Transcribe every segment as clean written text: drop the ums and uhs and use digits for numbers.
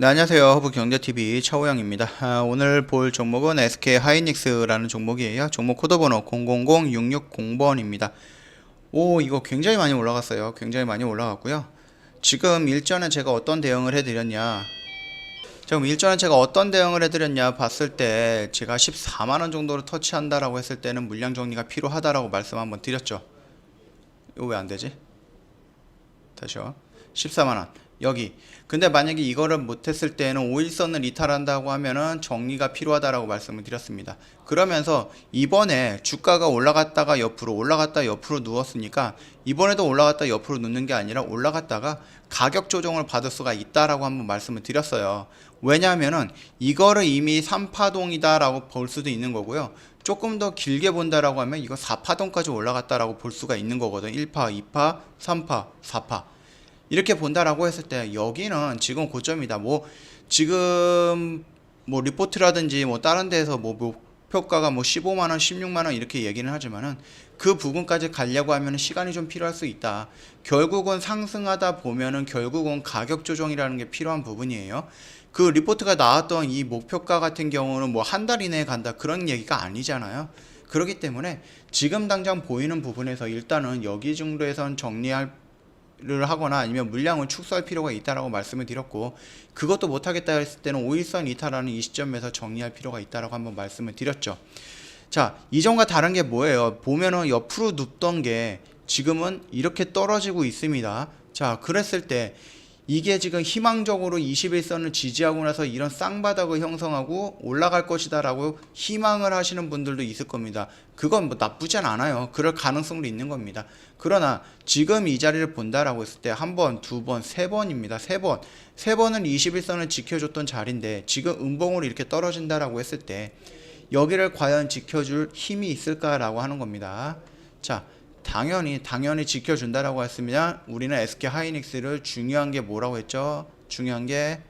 네, 안녕하세요. 허브경제TV 차호영입니다. 오늘 볼 종목은 SK하이닉스라는 종목이에요. 종목 코드번호 000660번입니다. 오, 이거 굉장히 많이 올라갔어요. 굉장히 많이 올라갔고요. 지금 일전에 제가 어떤 대응을 해드렸냐 봤을 때 제가 14만원 정도를 터치한다라고 했을 때는 물량 정리가 필요하다라고 말씀 한번 드렸죠. 이거 왜 안 되지? 다시요. 14만원 여기. 근데 만약에 이거를 못했을 때는 5일선을 이탈한다고 하면은 정리가 필요하다라고 말씀을 드렸습니다. 그러면서 이번에 주가가 올라갔다가 옆으로 누웠으니까 이번에도 올라갔다 옆으로 눕는 게 아니라 올라갔다가 가격 조정을 받을 수가 있다라고 한번 말씀을 드렸어요. 왜냐하면은 이거를 이미 3파동이다라고 볼 수도 있는 거고요. 조금 더 길게 본다라고 하면 이거 4파동까지 올라갔다라고 볼 수가 있는 거거든. 1파, 2파, 3파, 4파. 이렇게 본다라고 했을 때 여기는 지금 고점이다. 지금 리포트라든지 다른 데서 목표가가 15만원, 16만원 이렇게 얘기는 하지만은 그 부분까지 가려고 하면 시간이 좀 필요할 수 있다. 결국은 상승하다 보면은 결국은 가격 조정이라는 게 필요한 부분이에요. 그 리포트가 나왔던 이 목표가 같은 경우는 한 달 이내에 간다 그런 얘기가 아니잖아요. 그렇기 때문에 지금 당장 보이는 부분에서 일단은 여기 정도에선 정리할 를 하거나 아니면 물량을 축소할 필요가 있다라고 말씀을 드렸고, 그것도 못하겠다 했을 때는 5일선 이탈하는 이 시점에서 정리할 필요가 있다라고 한번 말씀을 드렸죠. 자, 이전과 다른 게 뭐예요? 보면은 옆으로 눕던 게 지금은 이렇게 떨어지고 있습니다. 자, 그랬을 때 이게 지금 희망적으로 21선을 지지하고 나서 이런 쌍바닥을 형성하고 올라갈 것이다 라고 희망을 하시는 분들도 있을 겁니다. 그건 나쁘진 않아요. 그럴 가능성도 있는 겁니다. 그러나 지금 이 자리를 본다라고 했을 때 한 번, 두 번, 세 번입니다. 세 번은 21선을 지켜줬던 자리인데 지금 음봉으로 이렇게 떨어진다라고 했을 때 여기를 과연 지켜줄 힘이 있을까라고 하는 겁니다. 자, 당연히 지켜준다라고 했으면 우리는 SK하이닉스를 중요한 게 뭐라고 했죠? 중요한 게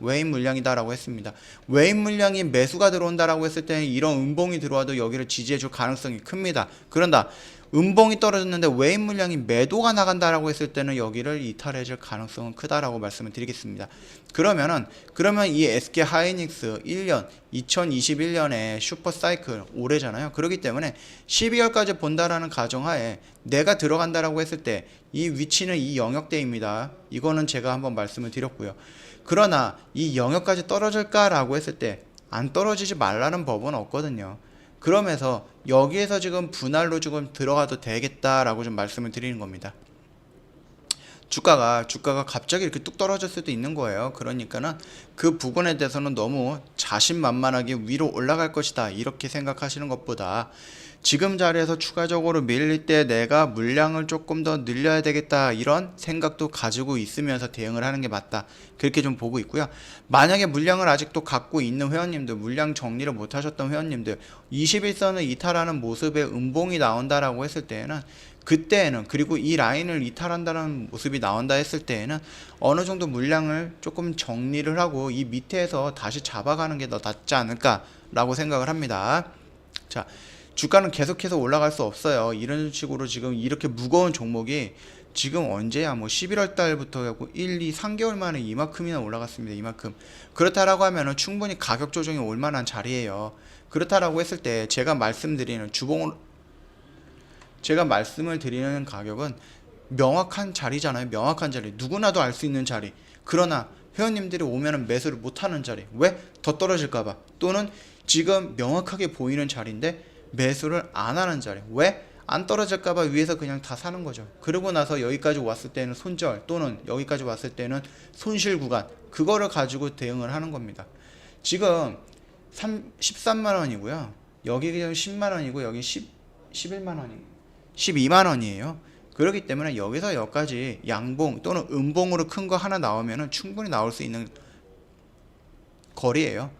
외인 물량이다라고 했습니다. 외인 물량이 매수가 들어온다라고 했을 때는 이런 음봉이 들어와도 여기를 지지해줄 가능성이 큽니다. 그런다 음봉이 떨어졌는데 외인 물량이 매도가 나간다라고 했을 때는 여기를 이탈해줄 가능성은 크다라고 말씀을 드리겠습니다. 그러면 이 SK하이닉스 1년 2021년에 슈퍼사이클 올해잖아요. 그렇기 때문에 12월까지 본다라는 가정하에 내가 들어간다라고 했을 때 이 위치는 이 영역대입니다. 이거는 제가 한번 말씀을 드렸고요. 그러나 이 영역까지 떨어질까라고 했을 때 안 떨어지지 말라는 법은 없거든요. 그러면서 여기에서 지금 분할로 지금 들어가도 되겠다라고 좀 말씀을 드리는 겁니다. 주가가 갑자기 이렇게 뚝 떨어질 수도 있는 거예요. 그러니까는 그 부분에 대해서는 너무 자신만만하게 위로 올라갈 것이다 이렇게 생각하시는 것보다 지금 자리에서 추가적으로 밀릴 때 내가 물량을 조금 더 늘려야 되겠다 이런 생각도 가지고 있으면서 대응을 하는 게 맞다 그렇게 좀 보고 있고요. 만약에 물량을 아직도 갖고 있는 회원님들, 물량 정리를 못 하셨던 회원님들 21선을 이탈하는 모습의 음봉이 나온다라고 했을 때에는 그때에는, 그리고 이 라인을 이탈한다는 모습이 나온다 했을 때에는 어느 정도 물량을 조금 정리를 하고 이 밑에서 다시 잡아가는 게 더 낫지 않을까라고 생각을 합니다. 자, 주가는 계속해서 올라갈 수 없어요. 이런 식으로 지금 이렇게 무거운 종목이 지금 언제야 11월 달부터 하고 1, 2, 3개월 만에 이만큼이나 올라갔습니다. 이만큼. 그렇다라고 하면은 충분히 가격 조정이 올 만한 자리예요. 그렇다라고 했을 때 제가 말씀을 드리는 가격은 명확한 자리잖아요. 명확한 자리. 누구나도 알 수 있는 자리. 그러나 회원님들이 오면은 매수를 못하는 자리. 왜? 더 떨어질까봐. 또는 지금 명확하게 보이는 자리인데 매수를 안 하는 자리. 왜? 안 떨어질까봐 위에서 그냥 다 사는 거죠. 그러고 나서 여기까지 왔을 때는 손절 또는 여기까지 왔을 때는 손실 구간. 그거를 가지고 대응을 하는 겁니다. 지금 13만원이고요. 여기 10만원이고 여기 11만원이고 12만원이에요. 그렇기 때문에 여기서 여기까지 양봉 또는 음봉으로 큰 거 하나 나오면은 충분히 나올 수 있는 거리예요.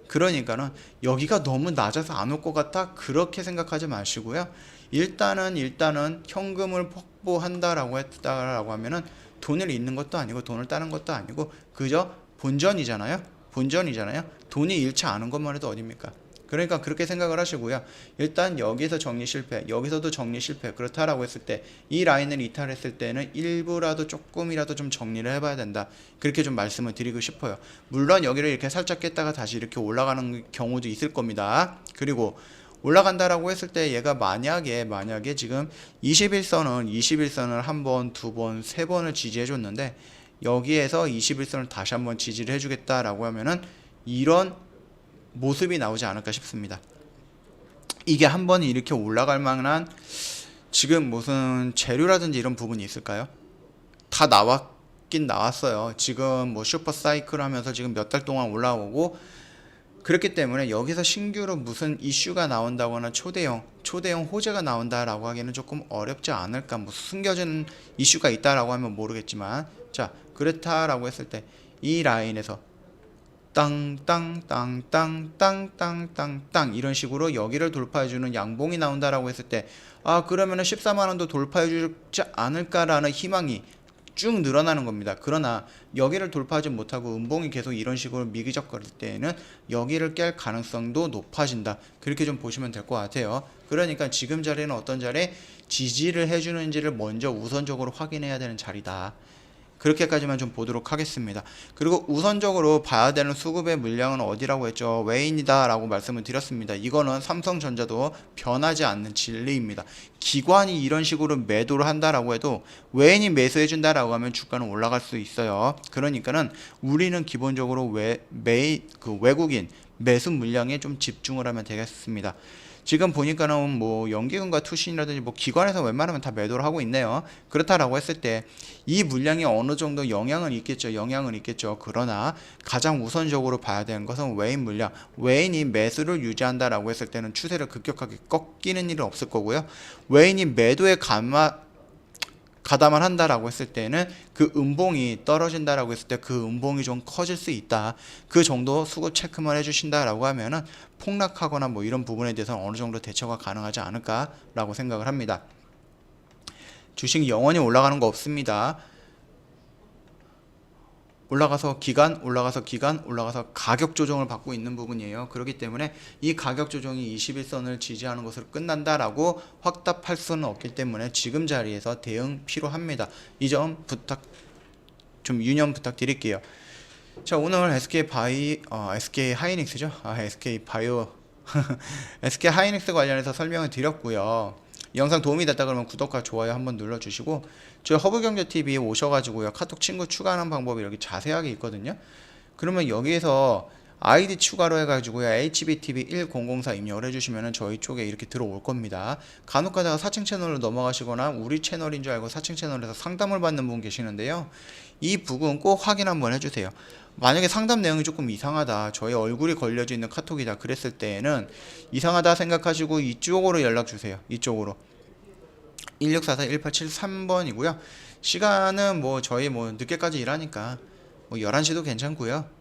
그러니까는 여기가 너무 낮아서 안 올 것 같다 그렇게 생각하지 마시고요. 일단은 현금을 확보한다라고 했다라고 하면은 돈을 잃는 것도 아니고 돈을 따는 것도 아니고 그저 본전이잖아요. 돈이 잃지 않은 것만 해도 어딥니까? 그러니까 그렇게 생각을 하시고요. 일단 여기서 정리 실패, 여기서도 정리 실패. 그렇다라고 했을 때 이 라인을 이탈했을 때는 일부라도 조금이라도 좀 정리를 해봐야 된다. 그렇게 좀 말씀을 드리고 싶어요. 물론 여기를 이렇게 살짝 깼다가 다시 이렇게 올라가는 경우도 있을 겁니다. 그리고 올라간다라고 했을 때 얘가 만약에 지금 21선을 한 번, 두 번, 세 번을 지지해 줬는데 여기에서 21선을 다시 한번 지지를 해주겠다라고 하면은 이런 모습이 나오지 않을까 싶습니다. 이게 한번 이렇게 올라갈 만한 지금 무슨 재료라든지 이런 부분이 있을까요? 다 나왔긴 나왔어요. 지금 뭐 슈퍼 사이클 하면서 지금 몇 달 동안 올라오고 그렇기 때문에 여기서 신규로 무슨 이슈가 나온다거나 초대형 호재가 나온다라고 하기는 조금 어렵지 않을까. 뭐 숨겨진 이슈가 있다라고 하면 모르겠지만, 자, 그렇다라고 했을 때 이 라인에서 땅땅땅땅땅땅땅땅 이런 식으로 여기를 돌파해주는 양봉이 나온다라고 했을 때, 아, 그러면은 14만원도 돌파해주지 않을까라는 희망이 쭉 늘어나는 겁니다. 그러나 여기를 돌파하지 못하고 음봉이 계속 이런 식으로 미기적거릴 때에는 여기를 깰 가능성도 높아진다. 그렇게 좀 보시면 될 것 같아요. 그러니까 지금 자리는 어떤 자리에 지지를 해주는지를 먼저 우선적으로 확인해야 되는 자리다. 그렇게까지만 좀 보도록 하겠습니다. 그리고 우선적으로 봐야 되는 수급의 물량은 어디라고 했죠? 외인이다 라고 말씀을 드렸습니다. 이거는 삼성전자도 변하지 않는 진리입니다. 기관이 이런 식으로 매도를 한다라고 해도 외인이 매수해 준다라고 하면 주가는 올라갈 수 있어요. 그러니까는 우리는 기본적으로 외국인 매수 물량에 좀 집중을 하면 되겠습니다. 지금 보니까는 뭐 연기금과 투신이라든지 뭐 기관에서 웬만하면 다 매도를 하고 있네요. 그렇다라고 했을 때 이 물량이 어느 정도 영향은 있겠죠. 그러나 가장 우선적으로 봐야 되는 것은 외인 물량. 외인이 매수를 유지한다라고 했을 때는 추세를 급격하게 꺾이는 일은 없을 거고요. 외인이 매도에 가담을 한다라고 했을 때는 그 음봉이 떨어진다라고 했을 때 그 음봉이 좀 커질 수 있다. 그 정도 수급 체크만 해주신다라고 하면은 폭락하거나 뭐 이런 부분에 대해서는 어느 정도 대처가 가능하지 않을까라고 생각을 합니다. 주식 영원히 올라가는 거 없습니다. 올라가서 가격 조정을 받고 있는 부분이에요. 그렇기 때문에 이 가격 조정이 21선을 지지하는 것으로 끝난다라고 확답할 수는 없기 때문에 지금 자리에서 대응 필요합니다. 이 점 좀 유념 부탁드릴게요. 자, 오늘 SK 하이닉스죠. SK 바이오 SK 하이닉스 관련해서 설명을 드렸고요. 영상 도움이 됐다 그러면 구독과 좋아요 한번 눌러주시고, 저희 허브경제TV에 오셔가지고요, 카톡 친구 추가하는 방법이 여기 자세하게 있거든요. 그러면 여기에서 아이디 추가로 해가지고요, HBTV1004 입력을 해주시면은 저희 쪽에 이렇게 들어올 겁니다. 간혹 가다가 사칭 채널로 넘어가시거나 우리 채널인 줄 알고 사칭 채널에서 상담을 받는 분 계시는데요, 이 부분 꼭 확인 한번 해주세요. 만약에 상담 내용이 조금 이상하다, 저희 얼굴이 걸려져 있는 카톡이다 그랬을 때에는 이상하다 생각하시고 이쪽으로 연락 주세요. 이쪽으로 1644-1873번이고요 시간은 뭐 저희 뭐 늦게까지 일하니까 뭐 11시도 괜찮고요,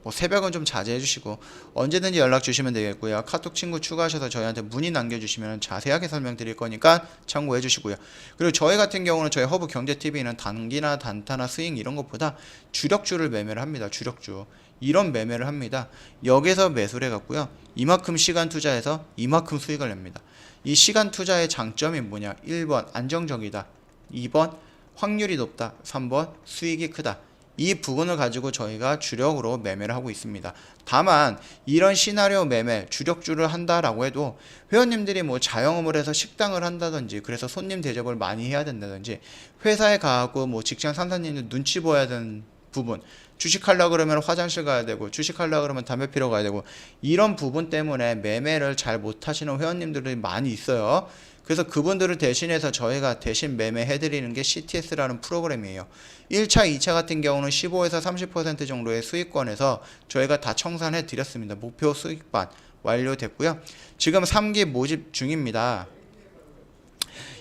뭐 새벽은 좀 자제해 주시고 언제든지 연락 주시면 되겠고요. 카톡 친구 추가하셔서 저희한테 문의 남겨주시면 자세하게 설명드릴 거니까 참고해 주시고요. 그리고 저희 같은 경우는 저희 허브 경제TV는 단기나 단타나 스윙 이런 것보다 주력주를 매매를 합니다. 주력주 이런 매매를 합니다. 여기서 매수를 해갖고요, 이만큼 시간 투자해서 이만큼 수익을 냅니다. 이 시간 투자의 장점이 뭐냐? 1번 안정적이다, 2번 확률이 높다, 3번 수익이 크다. 이 부분을 가지고 저희가 주력으로 매매를 하고 있습니다. 다만 이런 시나리오 매매 주력주를 한다라고 해도 회원님들이 뭐 자영업을 해서 식당을 한다든지 그래서 손님 대접을 많이 해야 된다든지 회사에 가고 뭐 직장 상사님들 눈치 보여야 되는 부분, 주식하려고 그러면 화장실 가야 되고 주식하려고 그러면 담배 피러 가야 되고 이런 부분 때문에 매매를 잘 못하시는 회원님들이 많이 있어요. 그래서 그분들을 대신해서 저희가 대신 매매해드리는 게 CTS라는 프로그램이에요. 1차, 2차 같은 경우는 15에서 30% 정도의 수익권에서 저희가 다 청산해 드렸습니다. 목표 수익반 완료됐고요. 지금 3기 모집 중입니다.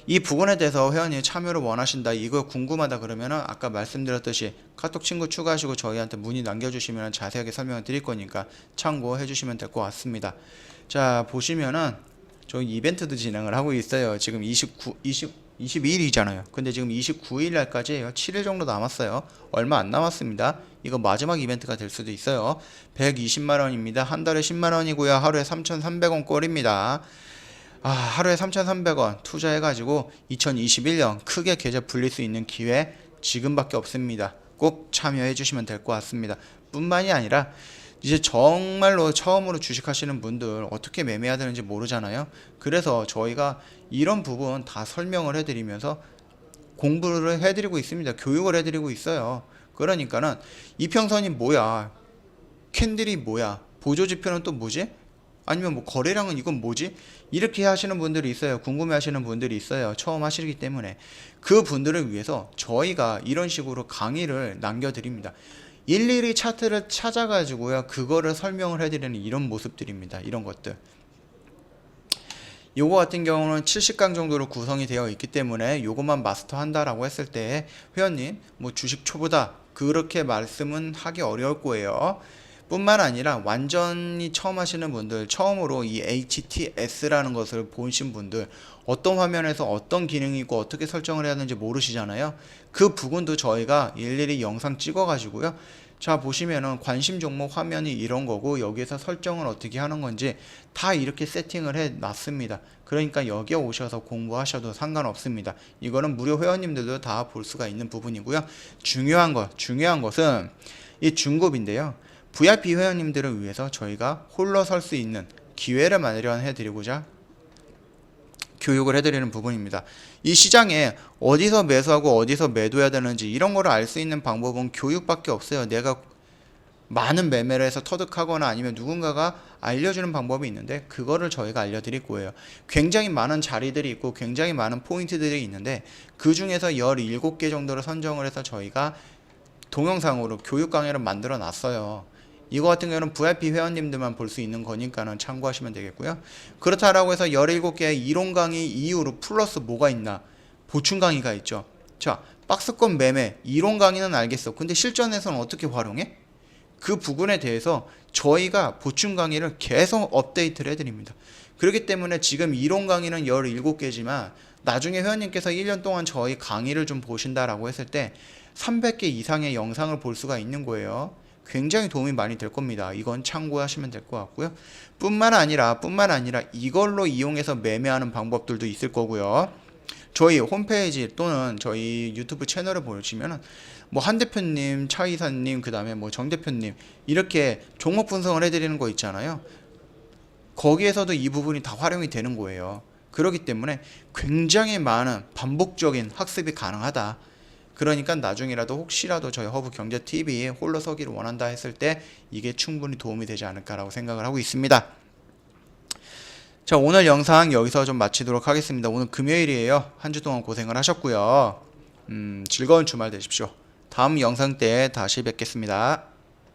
이 부분에 대해서 회원님 참여를 원하신다, 이거 궁금하다 그러면은 아까 말씀드렸듯이 카톡 친구 추가하시고 저희한테 문의 남겨주시면 자세하게 설명을 드릴 거니까 참고해 주시면 될 것 같습니다. 자, 보시면은 저희 이벤트도 진행을 하고 있어요. 지금 22일이잖아요. 근데 지금 29일 날까지예요. 7일 정도 남았어요. 얼마 안 남았습니다. 이거 마지막 이벤트가 될 수도 있어요. 120만 원입니다. 한 달에 10만 원이고요. 하루에 3,300원 꼴입니다. 하루에 3,300원 투자해가지고 2021년 크게 계좌 불릴 수 있는 기회 지금밖에 없습니다. 꼭 참여해 주시면 될 것 같습니다. 뿐만이 아니라 이제 정말로 처음으로 주식하시는 분들 어떻게 매매해야 되는지 모르잖아요. 그래서 저희가 이런 부분 다 설명을 해드리면서 공부를 해드리고 있습니다. 교육을 해드리고 있어요. 그러니까는 이평선이 뭐야, 캔들이 뭐야, 보조지표는 또 뭐지, 아니면 뭐 거래량은 이건 뭐지, 이렇게 하시는 분들이 있어요. 궁금해 하시는 분들이 있어요. 처음 하시기 때문에. 그 분들을 위해서 저희가 이런 식으로 강의를 남겨드립니다. 일일이 차트를 찾아가지고요, 그거를 설명을 해드리는 이런 모습들입니다. 이런 것들. 요거 같은 경우는 70강 정도로 구성이 되어 있기 때문에 요것만 마스터한다라고 했을 때 회원님 뭐 주식 초보다 그렇게 말씀은 하기 어려울 거예요. 뿐만 아니라 완전히 처음 하시는 분들, 처음으로 이 HTS라는 것을 보신 분들, 어떤 화면에서 어떤 기능이 있고 어떻게 설정을 해야 되는지 모르시잖아요. 그 부분도 저희가 일일이 영상 찍어 가지고요, 자 보시면은 관심 종목 화면이 이런 거고 여기에서 설정을 어떻게 하는 건지 다 이렇게 세팅을 해 놨습니다. 그러니까 여기에 오셔서 공부하셔도 상관없습니다. 이거는 무료 회원님들도 다 볼 수가 있는 부분이고요. 중요한 것은 이 중급인데요. VIP 회원님들을 위해서 저희가 홀로 설 수 있는 기회를 마련해 드리고자 교육을 해드리는 부분입니다. 이 시장에 어디서 매수하고 어디서 매도해야 되는지 이런 거를 알 수 있는 방법은 교육밖에 없어요. 내가 많은 매매를 해서 터득하거나 아니면 누군가가 알려주는 방법이 있는데 그거를 저희가 알려드릴 거예요. 굉장히 많은 자리들이 있고 굉장히 많은 포인트들이 있는데 그 중에서 17개 정도를 선정을 해서 저희가 동영상으로 교육 강의를 만들어 놨어요. 이거 같은 경우는 VIP 회원님들만 볼 수 있는 거니까는 참고하시면 되겠고요. 그렇다라고 해서 17개의 이론 강의 이후로 플러스 뭐가 있나? 보충 강의가 있죠. 자, 박스권 매매 이론 강의는 알겠어. 근데 실전에서는 어떻게 활용해? 그 부분에 대해서 저희가 보충 강의를 계속 업데이트를 해드립니다. 그렇기 때문에 지금 이론 강의는 17개지만 나중에 회원님께서 1년 동안 저희 강의를 좀 보신다라고 했을 때 300개 이상의 영상을 볼 수가 있는 거예요. 굉장히 도움이 많이 될 겁니다. 이건 참고하시면 될 것 같고요. 뿐만 아니라 이걸로 이용해서 매매하는 방법들도 있을 거고요. 저희 홈페이지 또는 저희 유튜브 채널을 보시면은 뭐 한 대표님, 차 이사님, 그 다음에 뭐 정 대표님 이렇게 종목 분석을 해드리는 거 있잖아요. 거기에서도 이 부분이 다 활용이 되는 거예요. 그렇기 때문에 굉장히 많은 반복적인 학습이 가능하다. 그러니까 나중이라도 혹시라도 저희 허브경제TV에 홀로 서기를 원한다 했을 때 이게 충분히 도움이 되지 않을까라고 생각을 하고 있습니다. 자, 오늘 영상 여기서 좀 마치도록 하겠습니다. 오늘 금요일이에요. 한 주 동안 고생을 하셨고요. 즐거운 주말 되십시오. 다음 영상 때 다시 뵙겠습니다.